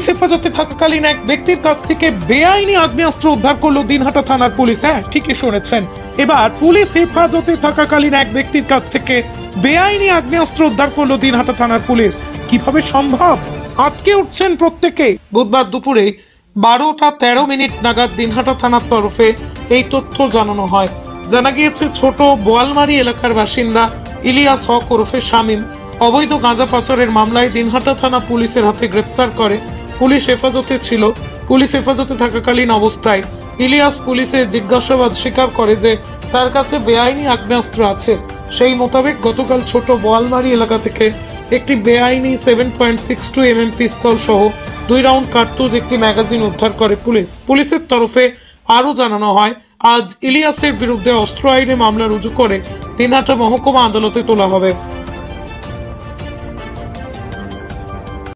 Police হেফাজতে থাকাকালীন এক ব্যক্তির কাছ থেকে বেআইনি আগ্নেয়াস্ত্র উদ্ধার করলো দিনহাটা থানার পুলিশ। হ্যাঁ, ঠিকই শুনেছেন। এবার পুলিশ হেফাজতে থাকাকালীন এক ব্যক্তির কাছ থেকে বেআইনি আগ্নেয়াস্ত্র উদ্ধার করলো দিনহাটা থানার পুলিশ। কিভাবে সম্ভব? আটকে উঠছেন প্রত্যেকে। বুধবার দুপুরে 12:13 নাগাদ দিনহাটা থানার তরফে এই তথ্য জানানো হয়। জানা গিয়েছে, ছোট বোয়ালমারি এলাকার বাসিন্দা ইলিয়াস হক ওরফে শামীম অবৈধ গাঁজা পাচারের মামলায় দিনহাটা থানা পুলিশের হাতে গ্রেপ্তার করে। পুলিশ হেফাজতে ছিল। পুলিশ হেফাজতে থাকাকালীন অবস্থায় ইলিয়াস পুলিশের জিজ্ঞাসাবাদ স্বীকার করে যে তার কাছে বেআইনি আগ্নেয়াস্ত্র আছে। সেই মোতাবেক গতকাল ছোট বোয়ালমারি এলাকা থেকে একটি বেআইনি 7.62 mm পিস্তল সহ 2 রাউন্ড কার্তুজ, একটি ম্যাগাজিন উদ্ধার করে পুলিশ। পুলিশের তরফে আরও জানানো হয়, আজ ইলিয়াসের বিরুদ্ধে অস্ত্র আইনে মামলা রুজু করে দিনহাটা মহকুমা আদালতে তোলা হবে।